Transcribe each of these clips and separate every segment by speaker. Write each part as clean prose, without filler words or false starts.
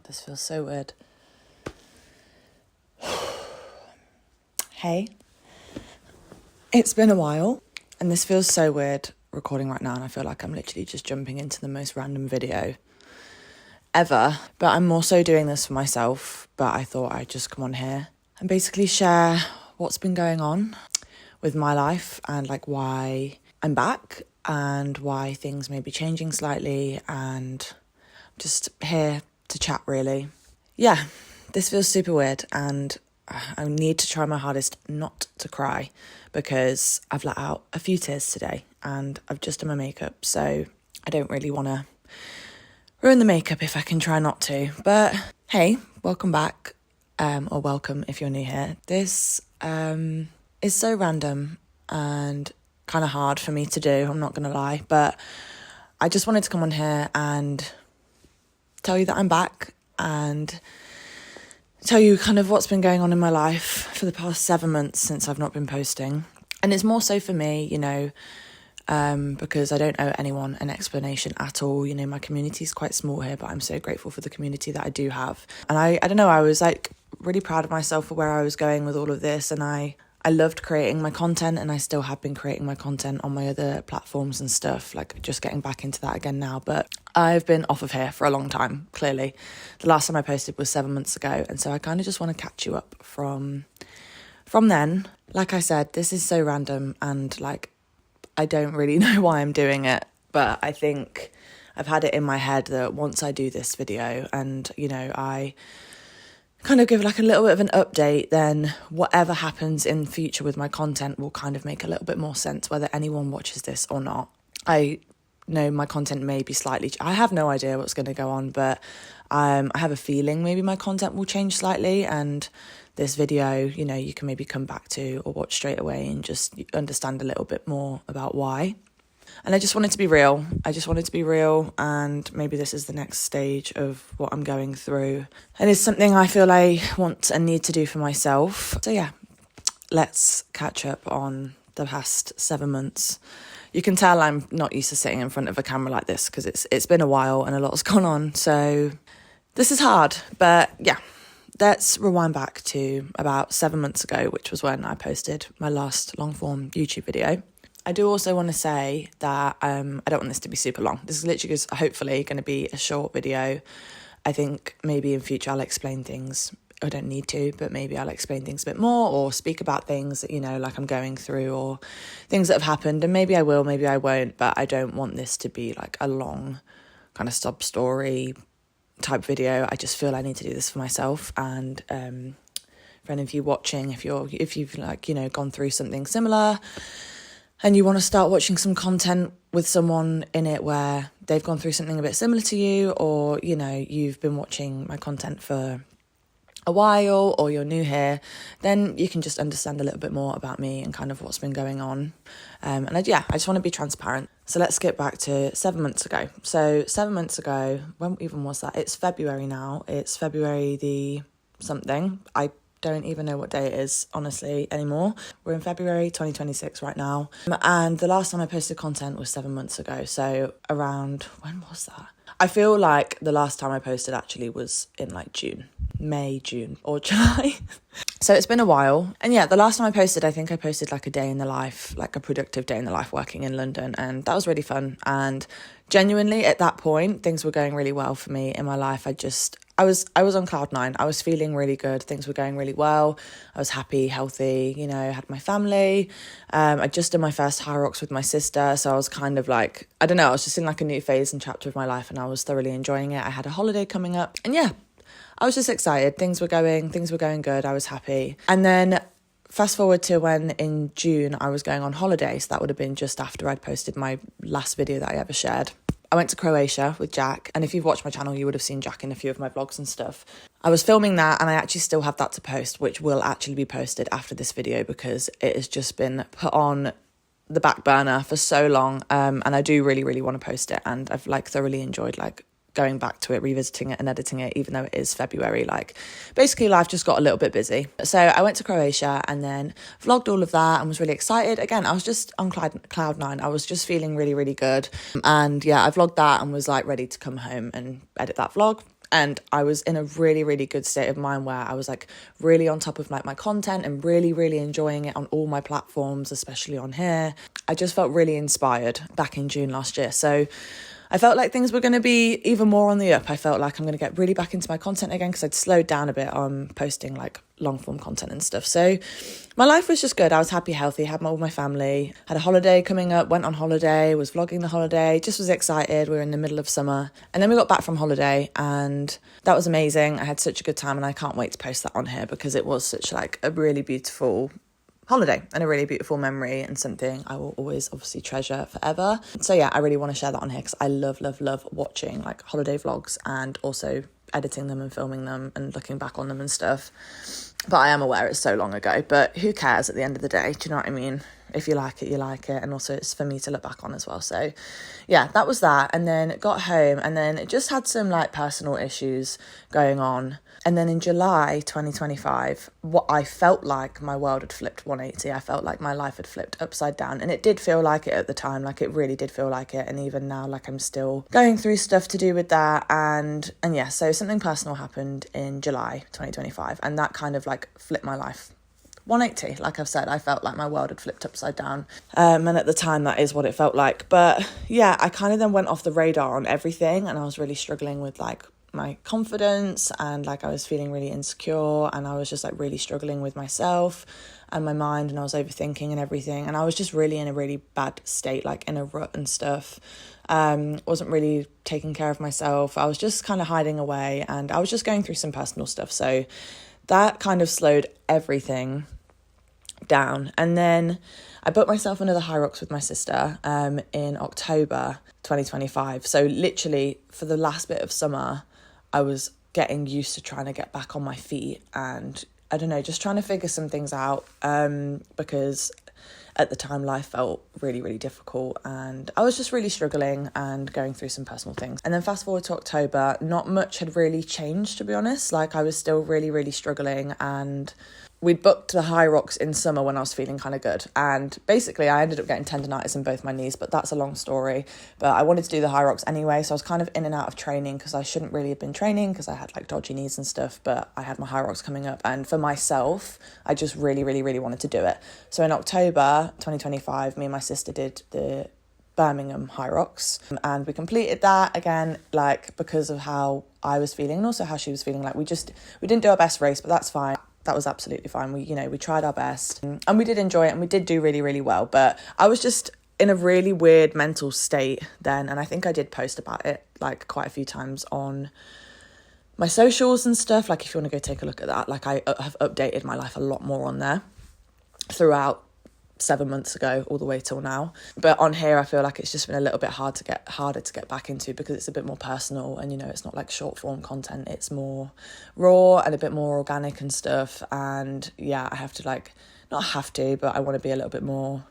Speaker 1: This feels so weird. Hey, it's been a while and this feels so weird recording right now, and I feel like I'm literally just jumping into the most random video ever, but I'm also doing this for myself. But I thought I'd just come on here and basically share what's been going on with my life and like why I'm back and why things may be changing slightly, and just here to chat really. Yeah, this feels super weird and I need to try my hardest not to cry because I've let out a few tears today and I've just done my makeup, so I don't really want to ruin the makeup if I can try not to. But hey, welcome back, or welcome if you're new here. This is so random and kind of hard for me to do, I'm not going to lie, but I just wanted to come on here and tell you that I'm back and tell you kind of what's been going on in my life for the past 7 months since I've not been posting. And it's more so for me, you know, because I don't owe anyone an explanation at all. You know, my community is quite small here, but I'm so grateful for the community that I do have. And I don't know, I was like really proud of myself for where I was going with all of this. And I loved creating my content, and I still have been creating my content on my other platforms and stuff, like just getting back into that again now. But I've been off of here for a long time, clearly. The last time I posted was 7 months ago, and so I kind of just want to catch you up from then. Like I said, this is so random and like I don't really know why I'm doing it, but I think I've had it in my head that once I do this video and, you know, I kind of give like a little bit of an update, then whatever happens in future with my content will kind of make a little bit more sense, whether anyone watches this or not. I know my content may be slightly, I have no idea what's going to go on, but I have a feeling maybe my content will change slightly, and this video, you know, you can maybe come back to or watch straight away and just understand a little bit more about why. And I just wanted to be real. And maybe this is the next stage of what I'm going through. And it's something I feel I want and need to do for myself. So yeah, let's catch up on the past 7 months. You can tell I'm not used to sitting in front of a camera like this because it's been a while and a lot's gone on. So this is hard, but yeah. Let's rewind back to about 7 months ago, which was when I posted my last long-form YouTube video. I do also want to say that I don't want this to be super long. This is literally just hopefully going to be a short video. I think maybe in future I'll explain things. I don't need to, but maybe I'll explain things a bit more or speak about things that, you know, like I'm going through or things that have happened. And maybe I will, maybe I won't, but I don't want this to be like a long kind of sub story type video. I just feel I need to do this for myself, and for any of you watching, if you've like, you know, gone through something similar and you want to start watching some content with someone in it where they've gone through something a bit similar to you, or, you know, you've been watching my content for a while or you're new here, then you can just understand a little bit more about me and kind of what's been going on. I just want to be transparent. So let's get back to 7 months ago. So 7 months ago, when even was that? It's February now. It's February the something. I don't even know what day it is, honestly, anymore. We're in February 2026 right now. And the last time I posted content was 7 months ago. So around, when was that? I feel like the last time I posted actually was in like May, June or July. So it's been a while. And yeah, the last time I posted, I think I posted like a day in the life, like a productive day in the life working in London. And that was really fun. And genuinely at that point, things were going really well for me in my life. I was on cloud nine. I was feeling really good. Things were going really well. I was happy, healthy, you know, had my family. I just did my first high rocks with my sister. So I was kind of like, I don't know, I was just in like a new phase and chapter of my life, and I was thoroughly enjoying it. I had a holiday coming up, and yeah, I was just excited. Things were going good. I was happy. And then fast forward to when in June I was going on holiday. So that would have been just after I'd posted my last video that I ever shared. I went to Croatia with Jack, and if you've watched my channel, you would have seen Jack in a few of my vlogs and stuff. I was filming that, and I actually still have that to post, which will actually be posted after this video because it has just been put on the back burner for so long. And I do really, really want to post it, and I've like thoroughly enjoyed like going back to it, revisiting it and editing it, even though it is February. Like basically life just got a little bit busy. So I went to Croatia and then vlogged all of that and was really excited. Again, I was just on cloud nine. I was just feeling really, really good. And yeah, I vlogged that and was like ready to come home and edit that vlog. And I was in a really, really good state of mind where I was like really on top of like my content and really, really enjoying it on all my platforms, especially on here. I just felt really inspired back in June last year. So I felt like things were going to be even more on the up. I felt like I'm going to get really back into my content again because I'd slowed down a bit on posting like long form content and stuff. So my life was just good. I was happy, healthy, had all my family, had a holiday coming up, went on holiday, was vlogging the holiday, just was excited. We were in the middle of summer and then we got back from holiday and that was amazing. I had such a good time and I can't wait to post that on here because it was such like a really beautiful holiday and a really beautiful memory and something I will always obviously treasure forever. So yeah, I really want to share that on here because I love watching like holiday vlogs and also editing them and filming them and looking back on them and stuff. But I am aware it's so long ago, but who cares at the end of the day? Do you know what I mean? If you like it, you like it. And also it's for me to look back on as well. So yeah, that was that. And then got home and then it just had some like personal issues going on. And then in July 2025, what I felt like my world had flipped 180. I felt like my life had flipped upside down. And it did feel like it at the time. Like it really did feel like it. And even now, like I'm still going through stuff to do with that. And yeah, so something personal happened in July 2025. And that kind of like flipped my life 180. Like I've said, I felt like my world had flipped upside down. And at the time, that is what it felt like. But yeah, I kind of then went off the radar on everything. And I was really struggling with like my confidence and like I was feeling really insecure and I was just like really struggling with myself and my mind and I was overthinking and everything and I was just really in a really bad state, like in a rut and stuff. Wasn't really taking care of myself. I was just kind of hiding away and I was just going through some personal stuff. So that kind of slowed everything down. And then I booked myself another High Rocks with my sister in October 2025. So literally for the last bit of summer, I was getting used to trying to get back on my feet and I don't know, just trying to figure some things out because at the time life felt really, really difficult and I was just really struggling and going through some personal things. And then fast forward to October, not much had really changed, to be honest. Like I was still really, really struggling and we'd booked the High Rocks in summer when I was feeling kind of good. And basically I ended up getting tendonitis in both my knees, but that's a long story. But I wanted to do the High Rocks anyway. So I was kind of in and out of training because I shouldn't really have been training because I had like dodgy knees and stuff, but I had my High Rocks coming up. And for myself, I just really, really, really wanted to do it. So in October 2025, me and my sister did the Birmingham High Rocks and we completed that again, like because of how I was feeling and also how she was feeling. Like we didn't do our best race, but that's fine. That was absolutely fine. We tried our best and we did enjoy it and we did do really, really well. But I was just in a really weird mental state then. And I think I did post about it like quite a few times on my socials and stuff. Like if you want to go take a look at that, like I have updated my life a lot more on there throughout 7 months ago all the way till now. But on here I feel like it's just been a little bit harder to get back into because it's a bit more personal and it's not like short form content, it's more raw and a bit more organic and stuff. And yeah, I have to but I want to be a little bit more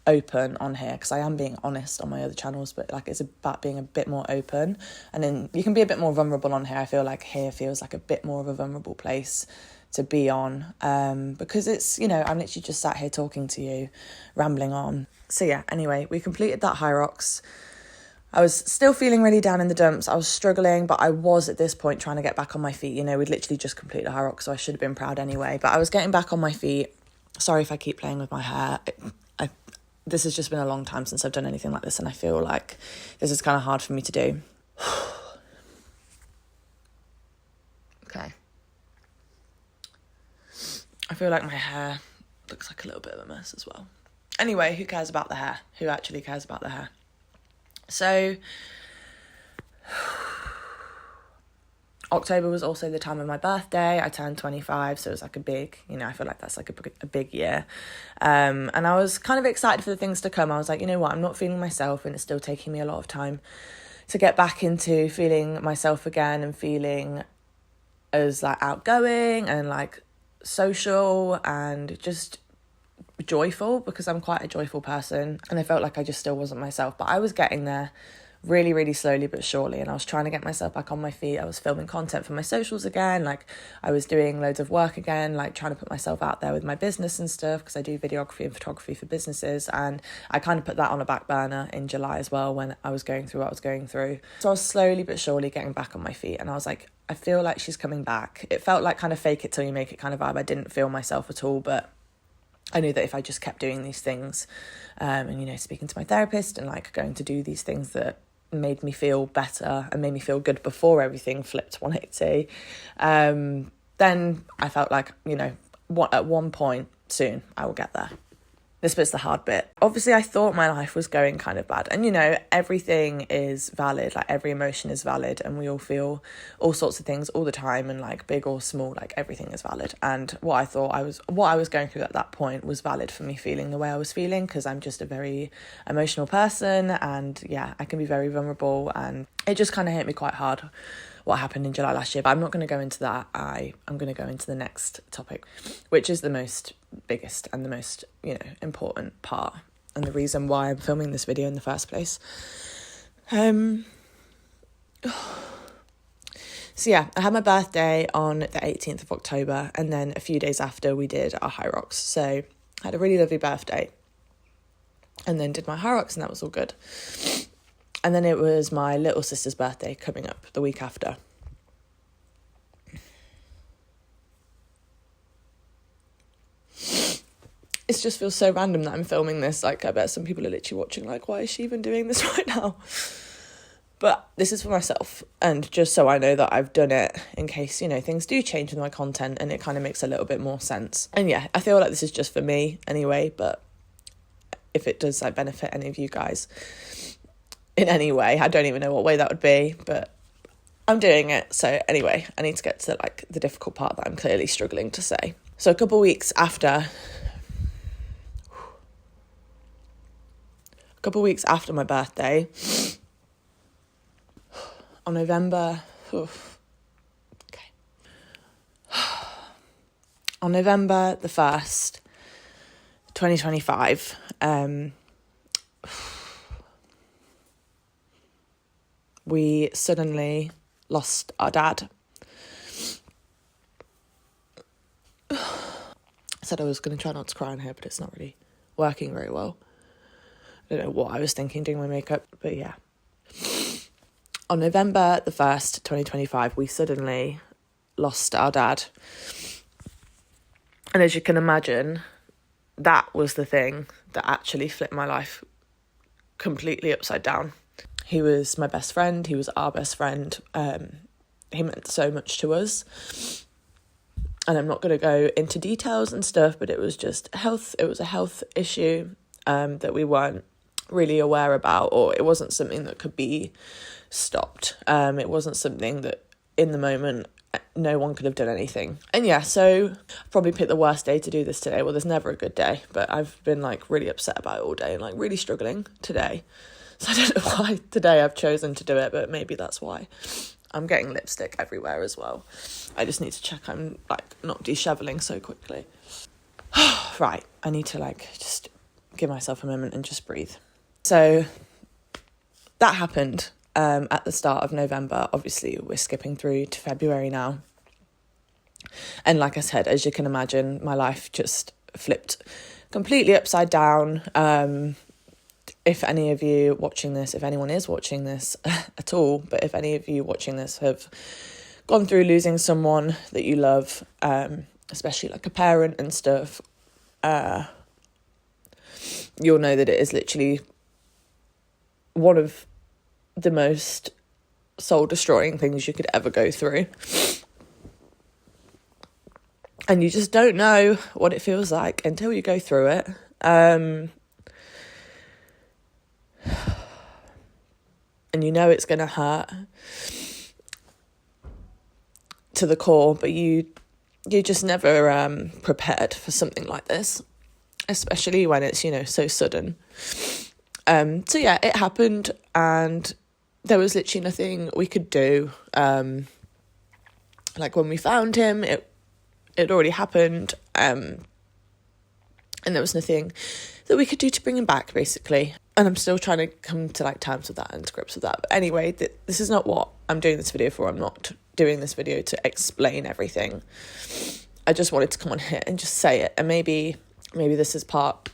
Speaker 1: open on here because I am being honest on my other channels, but like it's about being a bit more open and then you can be a bit more vulnerable on here. I feel like here feels like a bit more of a vulnerable place to be on because it's I'm literally just sat here talking to you, rambling on. So yeah, anyway, we completed that High Rocks. I was still feeling really down in the dumps. I was struggling, but I was at this point trying to get back on my feet. We'd literally just completed a High Rocks, so I should have been proud anyway, but I was getting back on my feet. Sorry if I keep playing with my hair. This has just been a long time since I've done anything like this and I feel like this is kind of hard for me to do. Okay. I feel like my hair looks like a little bit of a mess as well. Anyway, who cares about the hair? Who actually cares about the hair? So, October was also the time of my birthday. I turned 25, so it was like a big, I feel like that's like a big year. And I was kind of excited for the things to come. I was like, you know what, I'm not feeling myself and it's still taking me a lot of time to get back into feeling myself again and feeling as like outgoing and like social and just joyful because I'm quite a joyful person and I felt like I just still wasn't myself, but I was getting there really, really slowly but surely. And I was trying to get myself back on my feet. I was filming content for my socials again. Like, I was doing loads of work again, like trying to put myself out there with my business and stuff, because I do videography and photography for businesses. And I kind of put that on a back burner in July as well, when I was going through what I was going through. So I was slowly but surely getting back on my feet. And I was like, I feel like she's coming back. It felt like kind of fake it till you make it kind of vibe. I didn't feel myself at all, but I knew that if I just kept doing these things, and, you know, speaking to my therapist and like going to do these things that made me feel better and made me feel good before everything flipped 180, then I felt like, you know, at one point soon I will get there. This bit's the hard bit. Obviously, I thought my life was going kind of bad. And, you know, everything is valid. Like, every emotion is valid. And we all feel all sorts of things all the time. And, like, big or small, like, everything is valid. And what I was going through at that point was valid for me feeling the way I was feeling, because I'm just a very emotional person. And, yeah, I can be very vulnerable. And it just kind of hit me quite hard, what happened in July last year. But I'm not going to go into that. I'm going to go into the next topic, which is the biggest and the most, you know, important part, and the reason why I'm filming this video in the first place. So yeah, I had my birthday on the 18th of October, and then a few days after we did our high rocks. So I had a really lovely birthday, and then did my high rocks, and that was all good. And then it was my little sister's birthday coming up the week after. It just feels so random that I'm filming this. Like, I bet some people are literally watching like, why is she even doing this right now? But this is for myself, and just so I know that I've done it in case, you know, things do change with my content and it kind of makes a little bit more sense. And yeah, I feel like this is just for me anyway, but if it does like benefit any of you guys in any way, I don't even know what way that would be, but I'm doing it. So anyway, I need to get to like the difficult part that I'm clearly struggling to say. So a couple of weeks after my birthday, on November the 1st, 2025, we suddenly lost our dad. I said I was going to try not to cry in here, but it's not really working very well. I don't know what I was thinking doing my makeup, but yeah. On November the 1st, 2025, we suddenly lost our dad. And as you can imagine, that was the thing that actually flipped my life completely upside down. He was my best friend. He was our best friend. He meant so much to us. And I'm not going to go into details and stuff, but it was just health. It was a health issue that we weren't really aware about, or it wasn't something that could be stopped. It wasn't something that in the moment no one could have done anything. And yeah, so I probably picked the worst day to do this today. Well, there's never a good day, but I've been like really upset about it all day and like really struggling today. So I don't know why today I've chosen to do it, but maybe that's why. I'm getting lipstick everywhere as well. I just need to check I'm like not disheveling so quickly. Right, I need to like just give myself a moment and just breathe. So that happened at the start of November. Obviously, we're skipping through to February now. And like I said, as you can imagine, my life just flipped completely upside down. If any of you watching this, if anyone is watching this at all, but if any of you watching this have gone through losing someone that you love, especially like a parent and stuff, you'll know that it is literally one of the most soul-destroying things you could ever go through. And you just don't know what it feels like until you go through it. And you know it's going to hurt to the core, but you're just never prepared for something like this, especially when it's, you know, so sudden. So yeah, it happened, and there was literally nothing we could do. Like when we found him, it already happened, and there was nothing that we could do to bring him back, basically. And I'm still trying to come to like terms with that and grips with that. But anyway, this is not what I'm doing this video for. I'm not doing this video to explain everything. I just wanted to come on here and just say it. And maybe this is part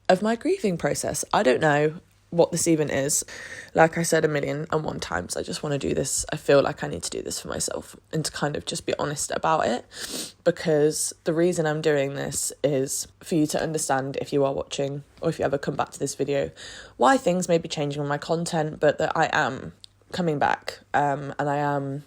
Speaker 1: of my grieving process. I don't know what this even is. Like I said 1,000,001 times, I just want to do this. I feel like I need to do this for myself and to kind of just be honest about it, because the reason I'm doing this is for you to understand, if you are watching or if you ever come back to this video, why things may be changing on my content, but that I am coming back, and I am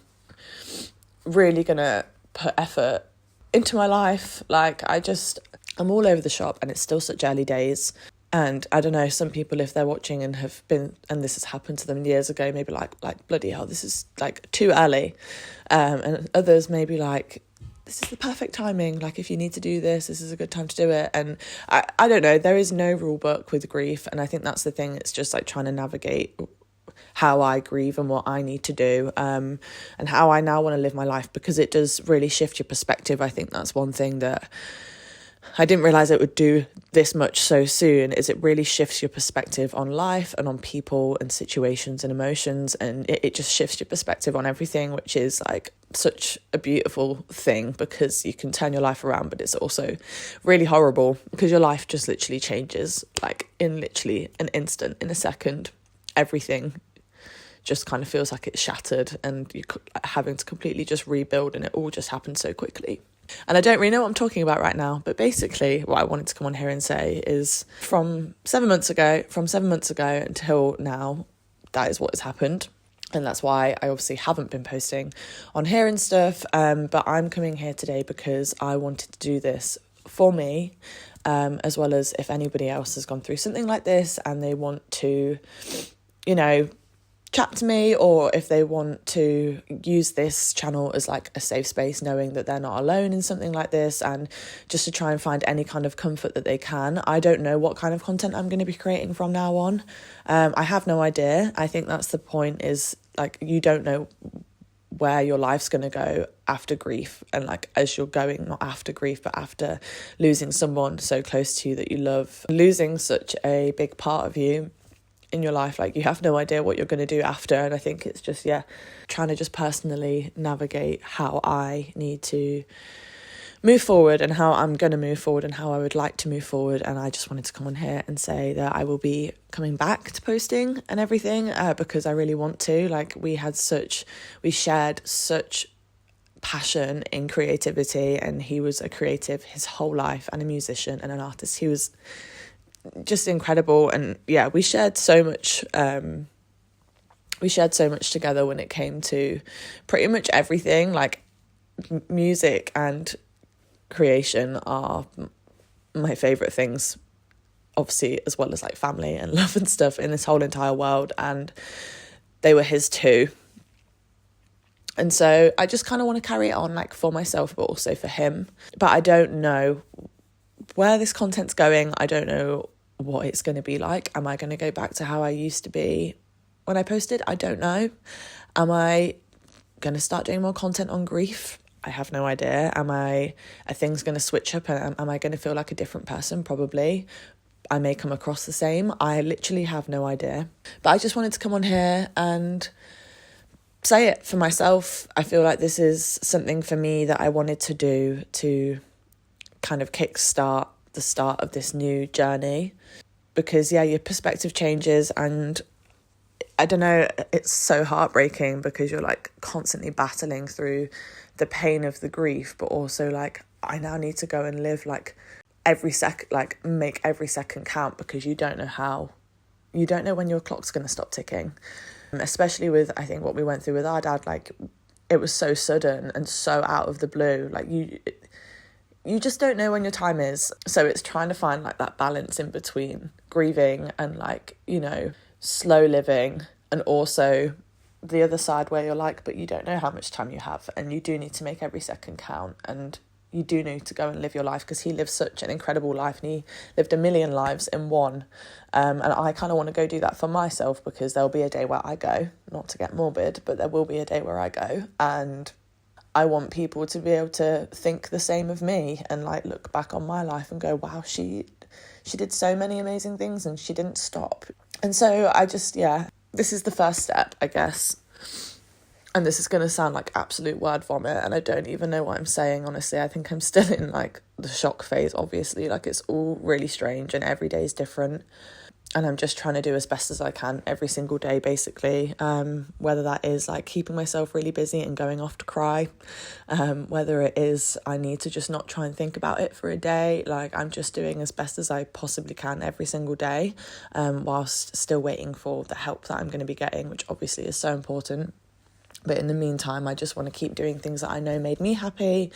Speaker 1: really gonna put effort into my life. Like I'm all over the shop, and it's still such early days. And I don't know, some people, if they're watching and have been, and this has happened to them years ago, maybe like bloody hell, this is like too early. And others may be like, this is the perfect timing. Like, if you need to do this, this is a good time to do it. And I don't know, there is no rule book with grief. And I think that's the thing. It's just like trying to navigate how I grieve and what I need to do, and how I now want to live my life, because it does really shift your perspective. I think that's one thing that I didn't realise it would do this much so soon, is it really shifts your perspective on life and on people and situations and emotions, and it just shifts your perspective on everything, which is like such a beautiful thing, because you can turn your life around, but it's also really horrible because your life just literally changes, like in literally an instant, in a second. Everything just kind of feels like it's shattered and you're having to completely just rebuild, and it all just happens so quickly. And I don't really know what I'm talking about right now, but basically what I wanted to come on here and say is from 7 months ago until now, that is what has happened. And that's why I obviously haven't been posting on here and stuff. But I'm coming here today because I wanted to do this for me, as well as if anybody else has gone through something like this and they want to, chat to me, or if they want to use this channel as like a safe space, knowing that they're not alone in something like this, and just to try and find any kind of comfort that they can. I don't know what kind of content I'm going to be creating from now on. I have no idea. I think that's the point, is like, you don't know where your life's going to go after grief, and like as you're going, not after grief, but after losing someone so close to you that you love, losing such a big part of you in your life. Like, you have no idea what you're going to do after. And I think it's just trying to just personally navigate how I need to move forward and how I'm going to move forward and how I would like to move forward. And I just wanted to come on here and say that I will be coming back to posting and everything, because I really want to. Like, we shared such passion in creativity, and he was a creative his whole life and a musician and an artist. He was just incredible, and we shared so much together when it came to pretty much everything. Like, music and creation are my favorite things, obviously, as well as like family and love and stuff in this whole entire world, and they were his too. And so I just kind of want to carry it on, like, for myself but also for him. But I don't know where this content's going. I don't know what it's going to be like. Am I going to go back to how I used to be when I posted? I don't know. Am I going to start doing more content on grief? I have no idea. Are things going to switch up, and am I going to feel like a different person? Probably. I may come across the same. I literally have no idea. But I just wanted to come on here and say it for myself. I feel like this is something for me that I wanted to do to kind of kickstart the start of this new journey, because your perspective changes, and I don't know, it's so heartbreaking because you're like constantly battling through the pain of the grief, but also like, I now need to go and live like every second, like make every second count, because you don't know when your clock's going to stop ticking, especially with, I think, what we went through with our dad. Like, it was so sudden and so out of the blue. Like, you just don't know when your time is. So it's trying to find like that balance in between grieving and like, slow living, and also the other side where you're like, but you don't know how much time you have, and you do need to make every second count, and you do need to go and live your life, because he lived such an incredible life, and he lived 1,000,000 lives in one. And I kind of want to go do that for myself, because there'll be a day where I go, not to get morbid, but there will be a day where I go, and I want people to be able to think the same of me and like look back on my life and go, wow, she did so many amazing things and she didn't stop. And so I just, this is the first step, I guess. And this is going to sound like absolute word vomit, and I don't even know what I'm saying, honestly. I think I'm still in, like, the shock phase, obviously. Like, it's all really strange, and every day is different. And I'm just trying to do as best as I can every single day, basically. Whether that is, like, keeping myself really busy and going off to cry. Whether it is I need to just not try and think about it for a day. Like, I'm just doing as best as I possibly can every single day, whilst still waiting for the help that I'm going to be getting, which obviously is so important. But in the meantime, I just want to keep doing things that I know made me happy,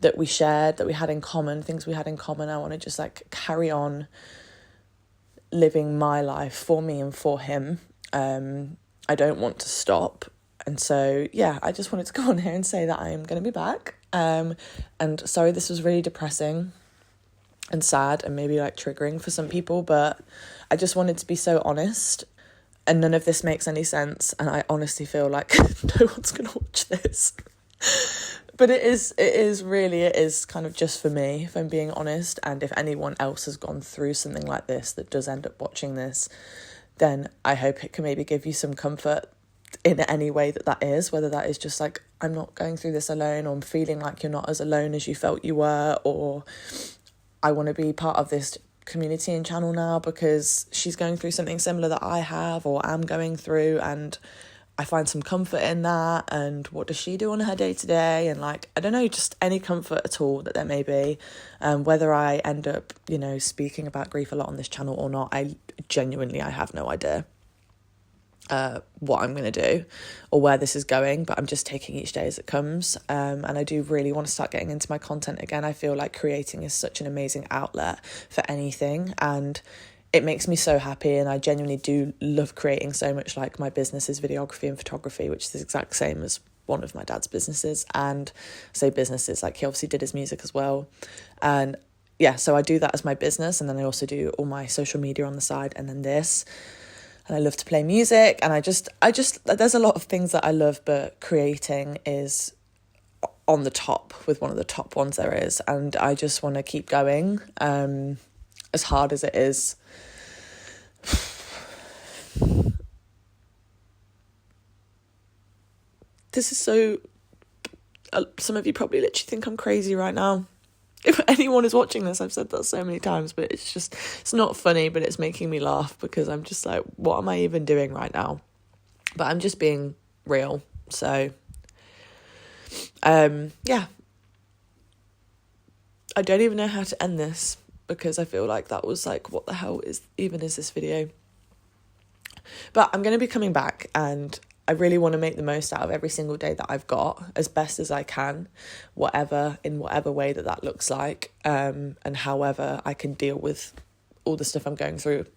Speaker 1: that we shared, that we had in common, things we had in common. I want to just, like, carry on living my life for me and for him. I don't want to stop. And so, I just wanted to go on here and say that I am going to be back. And sorry, this was really depressing and sad and maybe, like, triggering for some people, but I just wanted to be so honest. And none of this makes any sense, and I honestly feel like no one's going to watch this. But it is kind of just for me, if I'm being honest. And if anyone else has gone through something like this that does end up watching this, then I hope it can maybe give you some comfort in any way that is, whether that is just like, I'm not going through this alone, or I'm feeling like you're not as alone as you felt you were, or I want to be part of this community and channel now because she's going through something similar that I have or am going through, and I find some comfort in that. And what does she do on her day to day? And, like, I don't know, just any comfort at all that there may be. Whether I end up, speaking about grief a lot on this channel or not, I have no idea what I'm going to do or where this is going, but I'm just taking each day as it comes. And I do really want to start getting into my content again. I feel like creating is such an amazing outlet for anything, and it makes me so happy, and I genuinely do love creating so much. Like, my business is videography and photography, which is the exact same as one of my dad's businesses. And say businesses, like, he obviously did his music as well. And so I do that as my business, and then I also do all my social media on the side, and then this. And I love to play music, and I just there's a lot of things that I love, but creating is on the top, with one of the top ones there is. And I just want to keep going, as hard as it is. This is so, some of you probably literally think I'm crazy right now. If anyone is watching this, I've said that so many times, but it's not funny, but it's making me laugh because I'm just like, what am I even doing right now? But I'm just being real. So, I don't even know how to end this because I feel like that was like, what the hell is this video? But I'm going to be coming back, and I really want to make the most out of every single day that I've got as best as I can, in whatever way that looks like, and however I can deal with all the stuff I'm going through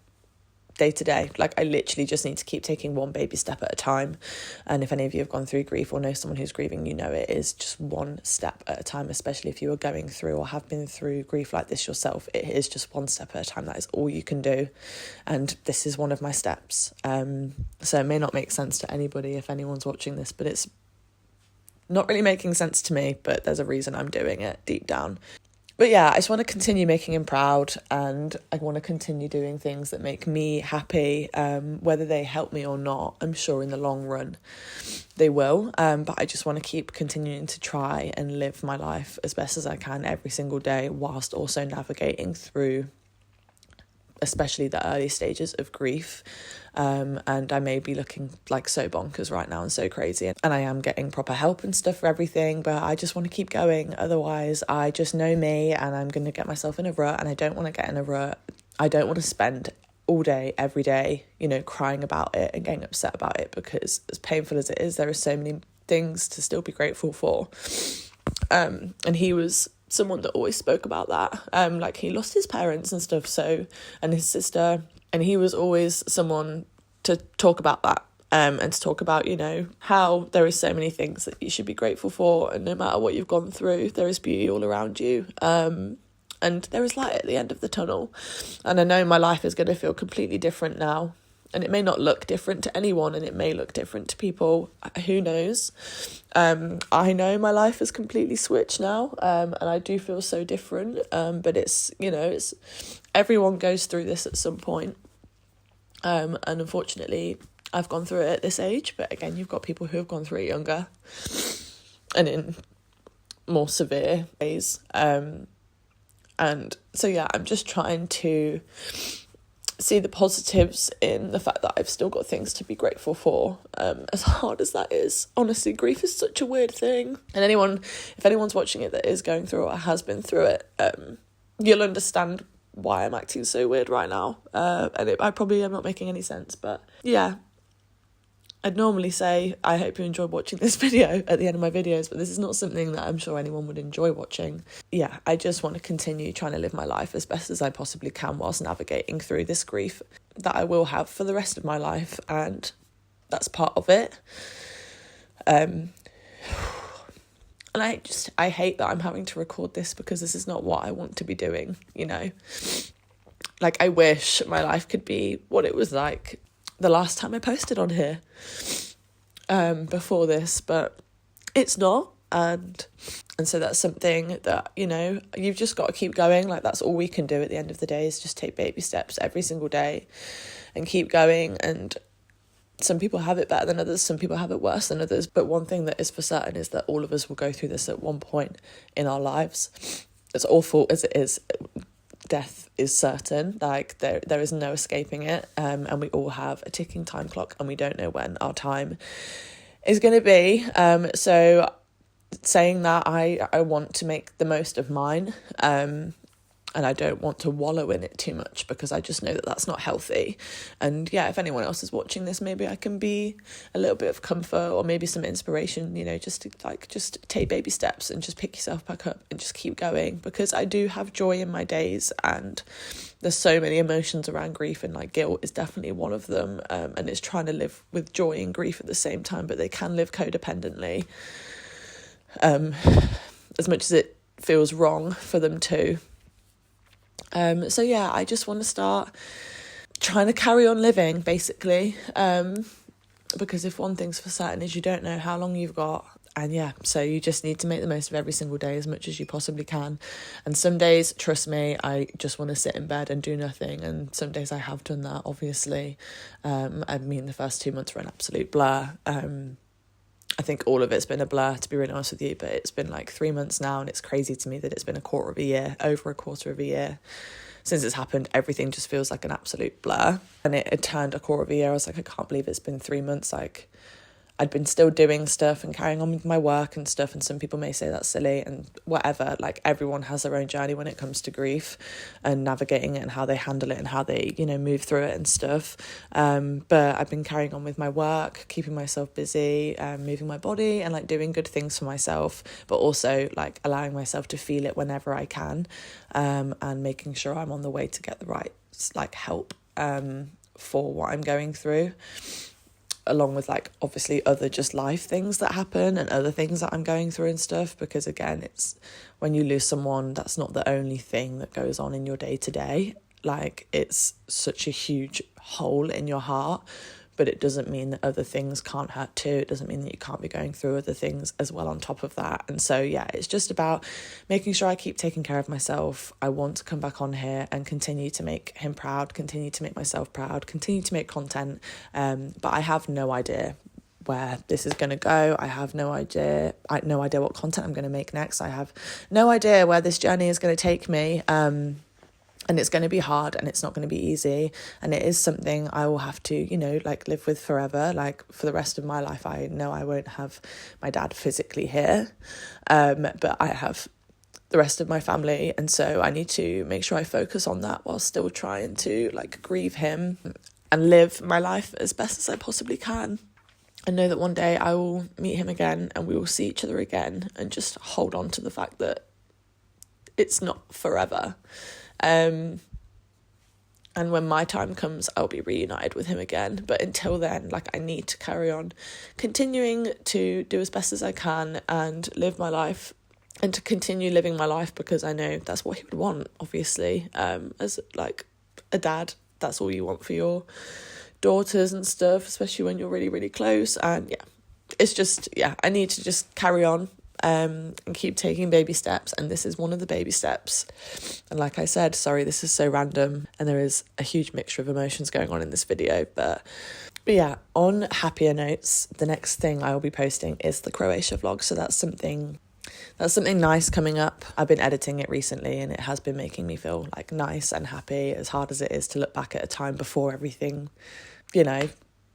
Speaker 1: day to day. Like, I literally just need to keep taking one baby step at a time. And if any of you have gone through grief or know someone who's grieving, it is just one step at a time, especially if you are going through or have been through grief like this yourself. It is just one step at a time. That is all you can do. And this is one of my steps. So it may not make sense to anybody if anyone's watching this, but it's not really making sense to me, but there's a reason I'm doing it deep down. But I just want to continue making him proud, and I want to continue doing things that make me happy, whether they help me or not. I'm sure in the long run they will, but I just want to keep continuing to try and live my life as best as I can every single day, whilst also navigating through especially the early stages of grief. And I may be looking like so bonkers right now and so crazy, and I am getting proper help and stuff for everything, but I just want to keep going. Otherwise, I just know me, and I'm going to get myself in a rut, and I don't want to get in a rut. I don't want to spend all day, every day, crying about it and getting upset about it, because as painful as it is, there are so many things to still be grateful for. And he was someone that always spoke about that. Like, he lost his parents and stuff, and his sister, and he was always someone to talk about that, and to talk about, how there is so many things that you should be grateful for, and no matter what you've gone through, there is beauty all around you, and there is light at the end of the tunnel. And I know my life is going to feel completely different now, and it may not look different to anyone, and it may look different to people. Who knows? I know my life is completely switched now, and I do feel so different. But it's everyone goes through this at some point. And unfortunately, I've gone through it at this age, but again, you've got people who have gone through it younger and in more severe ways. And so, yeah, I'm just trying to see the positives in the fact that I've still got things to be grateful for, as hard as that is. Honestly, grief is such a weird thing. And if anyone's watching it that is going through or has been through it, you'll understand why I'm acting so weird right now. I probably am not making any sense, but yeah. I'd normally say, I hope you enjoyed watching this video at the end of my videos, but this is not something that I'm sure anyone would enjoy watching. Yeah, I just want to continue trying to live my life as best as I possibly can whilst navigating through this grief that I will have for the rest of my life, and that's part of it. And I hate that I'm having to record this because this is not what I want to be doing, you know? Like, I wish my life could be what it was like the last time I posted on here before this, but it's not. And so that's something that, you know, you've just got to keep going. Like, that's all we can do at the end of the day, is just take baby steps every single day and keep going. And some people have it better than others, some people have it worse than others, but one thing that is for certain is that all of us will go through this at one point in our lives. As awful as it is, death is certain. Like, there is no escaping it, and we all have a ticking time clock, and we don't know when our time is going to be. So saying that, I want to make the most of mine, and I don't want to wallow in it too much, because I just know that that's not healthy. And yeah, if anyone else is watching this, maybe I can be a little bit of comfort or maybe some inspiration, you know, just take baby steps and just pick yourself back up and just keep going, because I do have joy in my days, and there's so many emotions around grief, and like guilt is definitely one of them, and it's trying to live with joy and grief at the same time, but they can live codependently, as much as it feels wrong for them to. So yeah, I just want to start trying to carry on living, basically, because if one thing's for certain is you don't know how long you've got, and yeah, so you just need to make the most of every single day as much as you possibly can. And some days, trust me, I just want to sit in bed and do nothing, and some days I have done that, obviously. I mean, the first 2 months were an absolute blur. I think all of it's been a blur, to be really honest with you, but it's been like 3 months now, and it's crazy to me that it's been over a quarter of a year since it's happened. Everything just feels like an absolute blur, and it had turned a quarter of a year. I was like, I can't believe it's been 3 months. Like, I'd been still doing stuff and carrying on with my work and stuff, and some people may say that's silly and whatever. Like, everyone has their own journey when it comes to grief and navigating it and how they handle it and how they, you know, move through it and stuff. But I've been carrying on with my work, keeping myself busy, moving my body and like doing good things for myself, but also like allowing myself to feel it whenever I can, and making sure I'm on the way to get the right like help for what I'm going through, along with like obviously other just life things that happen and other things that I'm going through and stuff, because again, it's when you lose someone, that's not the only thing that goes on in your day to day. Like, it's such a huge hole in your heart, but it doesn't mean that other things can't hurt too. It doesn't mean that you can't be going through other things as well on top of that. And so, yeah, it's just about making sure I keep taking care of myself. I want to come back on here and continue to make him proud, continue to make myself proud, continue to make content. But I have no idea where this is going to go. I have no idea. I have no idea what content I'm going to make next. I have no idea where this journey is going to take me. And it's going to be hard, and it's not going to be easy. And it is something I will have to, you know, like live with forever. Like, for the rest of my life, I know I won't have my dad physically here. But I have the rest of my family. And so I need to make sure I focus on that while still trying to like grieve him and live my life as best as I possibly can. I know that one day I will meet him again and we will see each other again, and just hold on to the fact that it's not forever. And when my time comes, I'll be reunited with him again. But until then, like, I need to carry on continuing to do as best as I can and live my life, and to continue living my life, because I know that's what he would want, obviously. As like a dad, that's all you want for your daughters and stuff, especially when you're really, really close. And yeah, it's just, yeah, I need to just carry on and keep taking baby steps. And this is one of the baby steps. And like I said, sorry, this is so random and there is a huge mixture of emotions going on in this video. But yeah, on happier notes, the next thing I will be posting is the Croatia vlog. So that's something nice coming up. I've been editing it recently and it has been making me feel like nice and happy, as hard as it is to look back at a time before everything,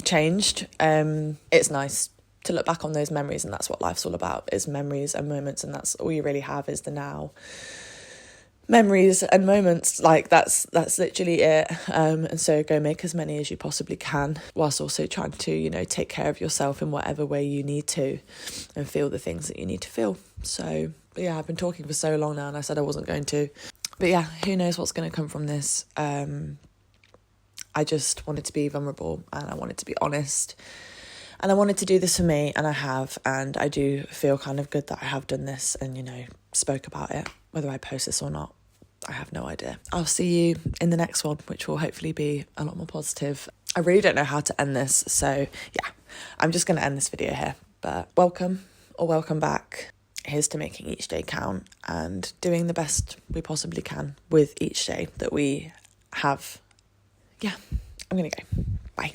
Speaker 1: changed. It's nice to look back on those memories, and that's what life's all about, is memories and moments, and that's all you really have is the now. Memories and moments, like that's literally it. And so go make as many as you possibly can, whilst also trying to, take care of yourself in whatever way you need to, and feel the things that you need to feel. So yeah, I've been talking for so long now and I said I wasn't going to, but yeah, who knows what's going to come from this. I just wanted to be vulnerable and I wanted to be honest. And I wanted to do this for me, and I have, and I do feel kind of good that I have done this and, spoke about it. Whether I post this or not, I have no idea. I'll see you in the next one, which will hopefully be a lot more positive. I really don't know how to end this, so yeah, I'm just going to end this video here. But welcome or welcome back. Here's to making each day count and doing the best we possibly can with each day that we have. Yeah, I'm going to go. Bye.